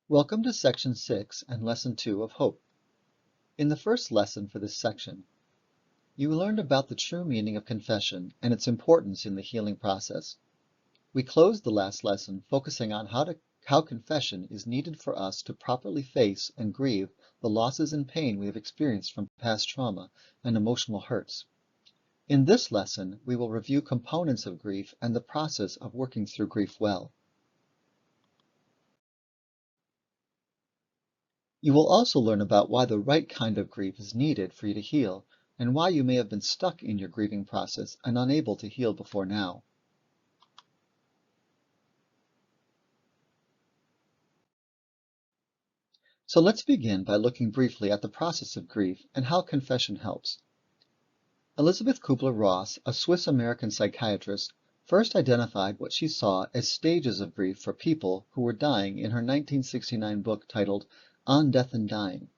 Welcome to Section 6 and Lesson 2 of Hope. In the first lesson for this section, you learned about the true meaning of confession and its importance in the healing process. We closed the last lesson focusing on how confession is needed for us to properly face and grieve the losses and pain we have experienced from past trauma and emotional hurts. In this lesson, we will review components of grief and the process of working through grief well. You will also learn about why the right kind of grief is needed for you to heal, and why you may have been stuck in your grieving process and unable to heal before now. So let's begin by looking briefly at the process of grief and how confession helps. Elisabeth Kubler-Ross, a Swiss-American psychiatrist, first identified what she saw as stages of grief for people who were dying in her 1969 book titled On Death and Dying.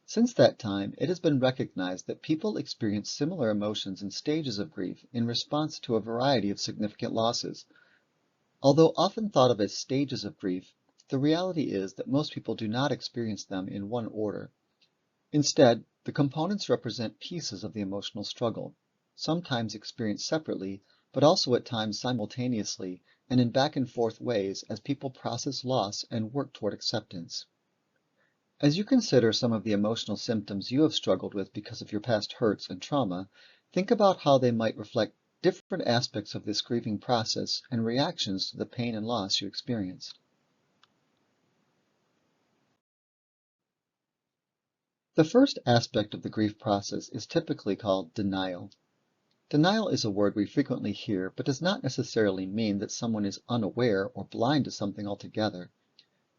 Since that time, it has been recognized that people experience similar emotions and stages of grief in response to a variety of significant losses. Although often thought of as stages of grief, the reality is that most people do not experience them in one order. Instead, the components represent pieces of the emotional struggle, sometimes experienced separately, but also at times simultaneously and in back and forth ways as people process loss and work toward acceptance. As you consider some of the emotional symptoms you have struggled with because of your past hurts and trauma, think about how they might reflect different aspects of this grieving process and reactions to the pain and loss you experienced. The first aspect of the grief process is typically called denial. Denial is a word we frequently hear, but does not necessarily mean that someone is unaware or blind to something altogether.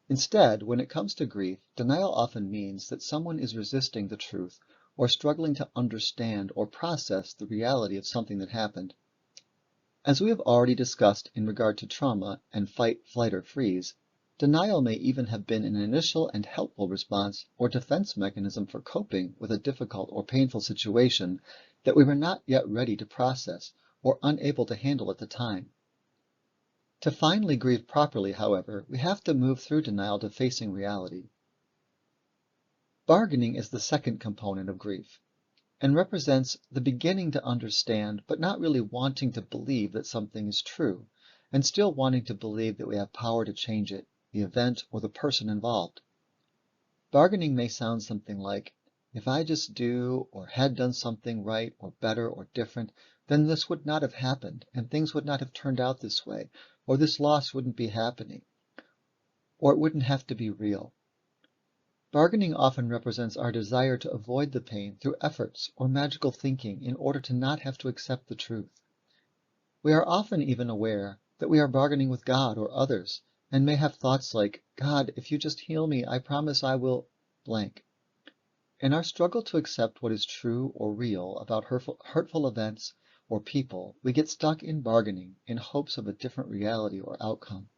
Instead, when it comes to grief, denial often means that someone is resisting the truth or struggling to understand or process the reality of something that happened. As we have already discussed in regard to trauma and fight, flight, or freeze, denial may even have been an initial and helpful response or defense mechanism for coping with a difficult or painful situation that we were not yet ready to process or unable to handle at the time. To finally grieve properly, however, we have to move through denial to facing reality. Bargaining is the second component of grief and represents the beginning to understand but not really wanting to believe that something is true and still wanting to believe that we have power to change it, the event, or the person involved. Bargaining may sound something like, if I just do or had done something right or better or different, then this would not have happened and things would not have turned out this way, or this loss wouldn't be happening, or it wouldn't have to be real. Bargaining often represents our desire to avoid the pain through efforts or magical thinking in order to not have to accept the truth. We are often even aware that we are bargaining with God or others and may have thoughts like, God, if you just heal me, I promise I will blank. In our struggle to accept what is true or real about hurtful events or people, we get stuck in bargaining in hopes of a different reality or outcome.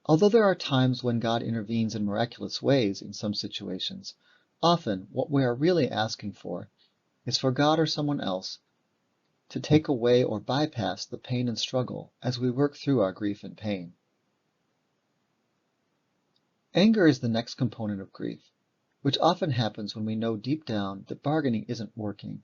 Although there are times when God intervenes in miraculous ways in some situations, often what we are really asking for is for God or someone else to take away or bypass the pain and struggle as we work through our grief and pain. Anger is the next component of grief, which often happens when we know deep down that bargaining isn't working,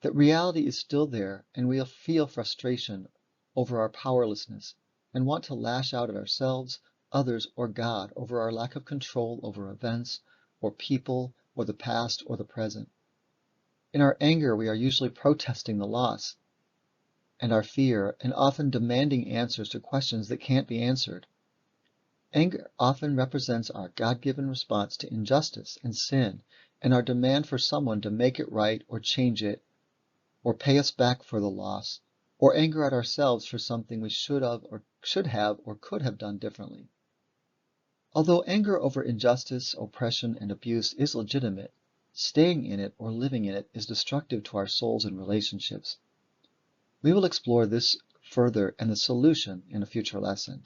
that reality is still there and we'll feel frustration over our powerlessness and want to lash out at ourselves, others, or God over our lack of control over events or people or the past or the present. In our anger, we are usually protesting the loss and our fear and often demanding answers to questions that can't be answered. Anger often represents our God-given response to injustice and sin and our demand for someone to make it right or change it or pay us back for the loss, or anger at ourselves for something we should have or could have done differently. Although anger over injustice, oppression, and abuse is legitimate, staying in it or living in it is destructive to our souls and relationships. We will explore this further and the solution in a future lesson.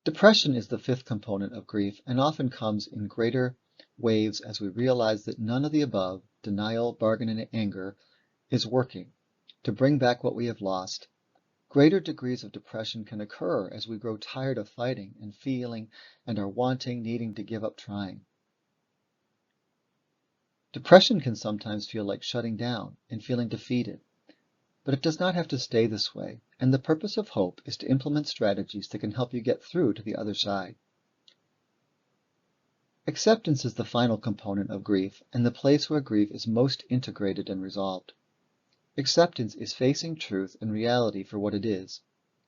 Depression is the fifth component of grief and often comes in greater waves as we realize that none of the above, denial, bargaining, and anger, is working to bring back what we have lost. Greater degrees of depression can occur as we grow tired of fighting and feeling and are needing to give up trying. Depression can sometimes feel like shutting down and feeling defeated, but it does not have to stay this way, and the purpose of hope is to implement strategies that can help you get through to the other side. Acceptance is the final component of grief and the place where grief is most integrated and resolved. Acceptance is facing truth and reality for what it is,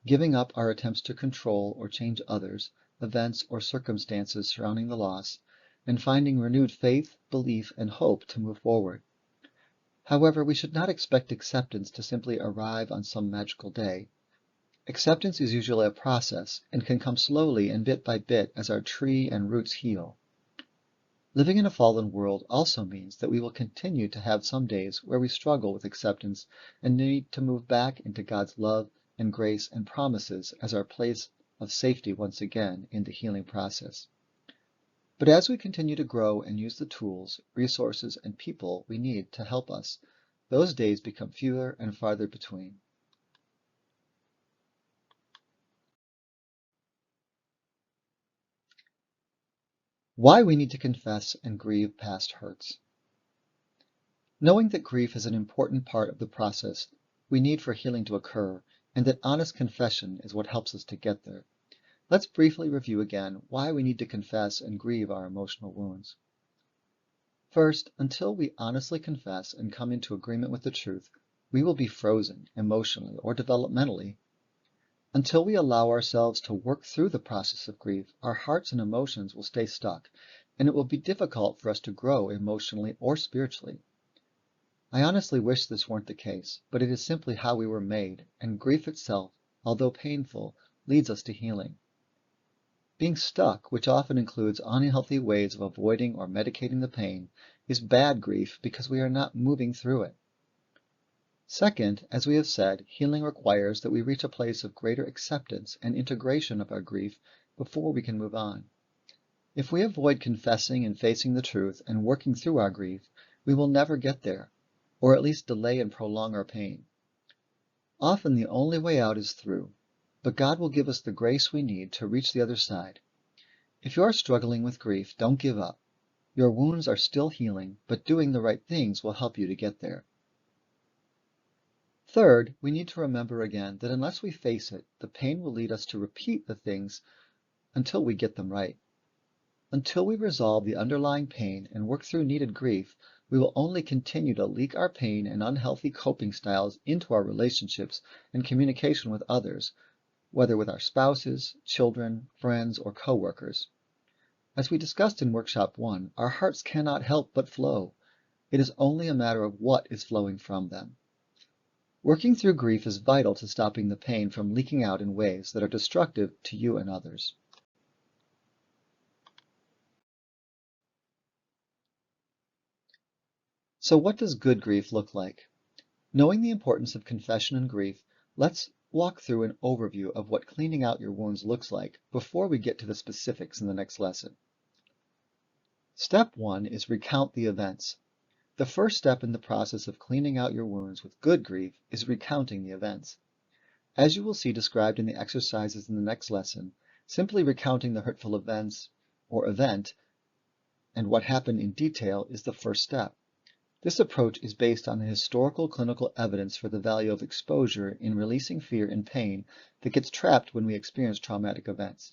giving up our attempts to control or change others, events, or circumstances surrounding the loss, and finding renewed faith, belief, and hope to move forward. However, we should not expect acceptance to simply arrive on some magical day. Acceptance is usually a process and can come slowly and bit by bit as our tree and roots heal. Living in a fallen world also means that we will continue to have some days where we struggle with acceptance and need to move back into God's love and grace and promises as our place of safety once again in the healing process. But as we continue to grow and use the tools, resources, and people we need to help us, those days become fewer and farther between. Why we need to confess and grieve past hurts. Knowing that grief is an important part of the process we need for healing to occur, and that honest confession is what helps us to get there. Let's briefly review again why we need to confess and grieve our emotional wounds. First, until we honestly confess and come into agreement with the truth, we will be frozen emotionally or developmentally. Until we allow ourselves to work through the process of grief, our hearts and emotions will stay stuck, and it will be difficult for us to grow emotionally or spiritually. I honestly wish this weren't the case, but it is simply how we were made, and grief itself, although painful, leads us to healing. Being stuck, which often includes unhealthy ways of avoiding or medicating the pain, is bad grief because we are not moving through it. Second, as we have said, healing requires that we reach a place of greater acceptance and integration of our grief before we can move on. If we avoid confessing and facing the truth and working through our grief, we will never get there, or at least delay and prolong our pain. Often the only way out is through, but God will give us the grace we need to reach the other side. If you are struggling with grief, don't give up. Your wounds are still healing, but doing the right things will help you to get there. Third, we need to remember again that unless we face it, the pain will lead us to repeat the things until we get them right. Until we resolve the underlying pain and work through needed grief, we will only continue to leak our pain and unhealthy coping styles into our relationships and communication with others, whether with our spouses, children, friends, or coworkers. As we discussed in Workshop 1, our hearts cannot help but flow. It is only a matter of what is flowing from them. Working through grief is vital to stopping the pain from leaking out in ways that are destructive to you and others. So what does good grief look like? Knowing the importance of confession and grief, let's walk through an overview of what cleaning out your wounds looks like before we get to the specifics in the next lesson. Step 1 is recount the events. The first step in the process of cleaning out your wounds with good grief is recounting the events. As you will see described in the exercises in the next lesson, simply recounting the hurtful events or event and what happened in detail is the first step. This approach is based on the historical clinical evidence for the value of exposure in releasing fear and pain that gets trapped when we experience traumatic events.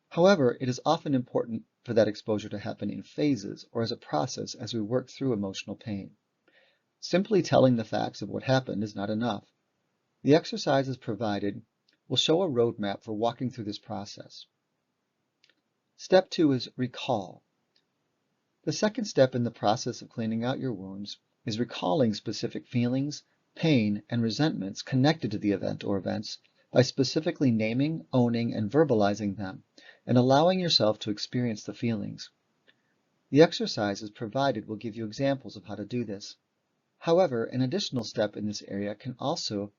However, it is often important for that exposure to happen in phases or as a process as we work through emotional pain. Simply telling the facts of what happened is not enough. The exercises provided will show a roadmap for walking through this process. Step 2 is recall. The second step in the process of cleaning out your wounds is recalling specific feelings, pain, and resentments connected to the event or events by specifically naming, owning, and verbalizing them, and allowing yourself to experience the feelings. The exercises provided will give you examples of how to do this. However, an additional step in this area can also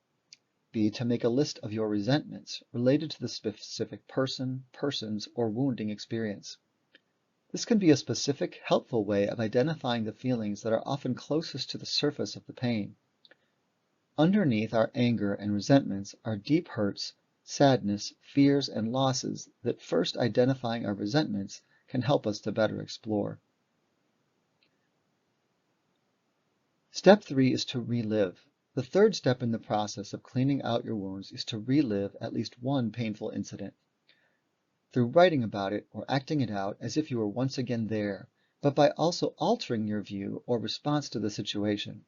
be to make a list of your resentments related to the specific person, persons, or wounding experience. This can be a specific, helpful way of identifying the feelings that are often closest to the surface of the pain. Underneath our anger and resentments are deep hurts, sadness, fears, and losses that first identifying our resentments can help us to better explore. Step 3 is to relive. The third step in the process of cleaning out your wounds is to relive at least one painful incident. Through writing about it or acting it out as if you were once again there, but by also altering your view or response to the situation.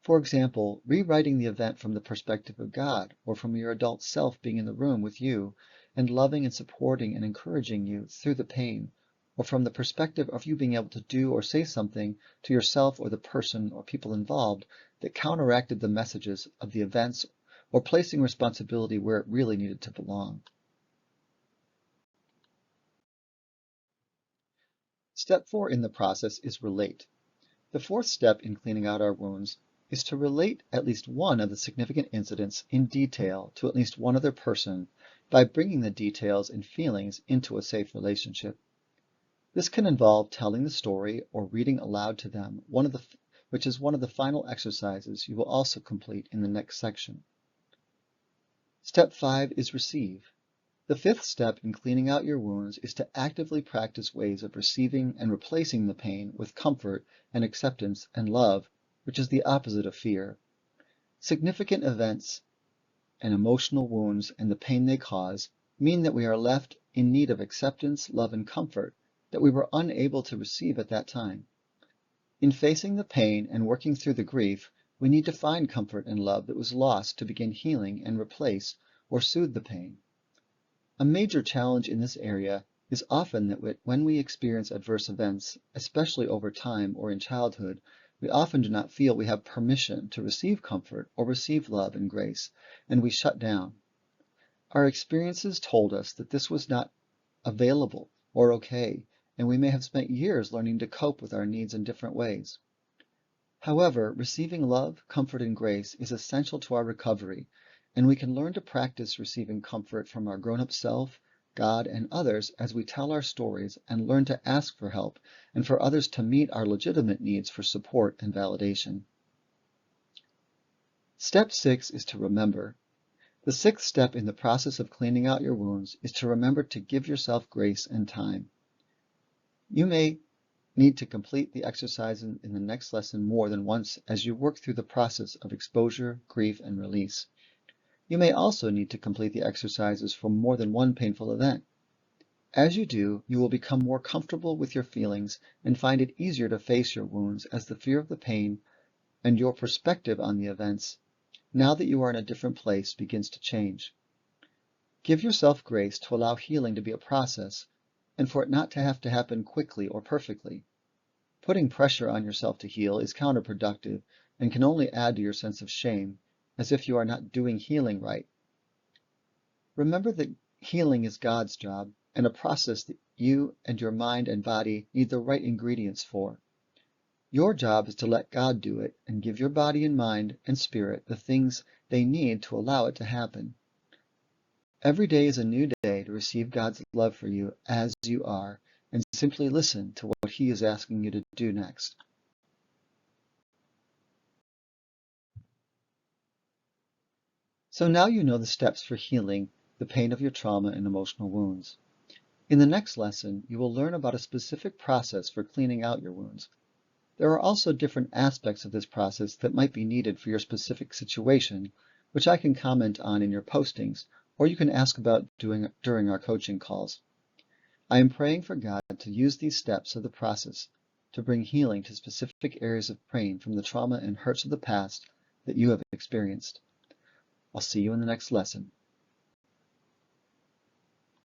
For example, rewriting the event from the perspective of God or from your adult self being in the room with you and loving and supporting and encouraging you through the pain, or from the perspective of you being able to do or say something to yourself or the person or people involved that counteracted the messages of the events or placing responsibility where it really needed to belong. Step 4 in the process is relate. The fourth step in cleaning out our wounds is to relate at least one of the significant incidents in detail to at least one other person by bringing the details and feelings into a safe relationship. This can involve telling the story or reading aloud to them, which is one of the final exercises you will also complete in the next section. Step 5 is receive. The fifth step in cleaning out your wounds is to actively practice ways of receiving and replacing the pain with comfort and acceptance and love, which is the opposite of fear. Significant events and emotional wounds and the pain they cause mean that we are left in need of acceptance, love, and comfort that we were unable to receive at that time. In facing the pain and working through the grief, we need to find comfort and love that was lost to begin healing and replace or soothe the pain. A major challenge in this area is often that when we experience adverse events, especially over time or in childhood, we often do not feel we have permission to receive comfort or receive love and grace, and we shut down. Our experiences told us that this was not available or okay, and we may have spent years learning to cope with our needs in different ways. However, receiving love, comfort, and grace is essential to our recovery, and we can learn to practice receiving comfort from our grown-up self, God, and others as we tell our stories and learn to ask for help and for others to meet our legitimate needs for support and validation. Step 6 is to remember. The sixth step in the process of cleaning out your wounds is to remember to give yourself grace and time. You may need to complete the exercise in the next lesson more than once as you work through the process of exposure, grief, and release. You may also need to complete the exercises for more than one painful event. As you do, you will become more comfortable with your feelings and find it easier to face your wounds as the fear of the pain and your perspective on the events, now that you are in a different place, begins to change. Give yourself grace to allow healing to be a process and for it not to have to happen quickly or perfectly. Putting pressure on yourself to heal is counterproductive and can only add to your sense of shame, as if you are not doing healing right. Remember that healing is God's job and a process that you and your mind and body need the right ingredients for. Your job is to let God do it and give your body and mind and spirit the things they need to allow it to happen. Every day is a new day to receive God's love for you as you are and simply listen to what He is asking you to do next. So now you know the steps for healing the pain of your trauma and emotional wounds. In the next lesson, you will learn about a specific process for cleaning out your wounds. There are also different aspects of this process that might be needed for your specific situation, which I can comment on in your postings, or you can ask about during our coaching calls. I am praying for God to use these steps of the process to bring healing to specific areas of pain from the trauma and hurts of the past that you have experienced. I'll see you in the next lesson.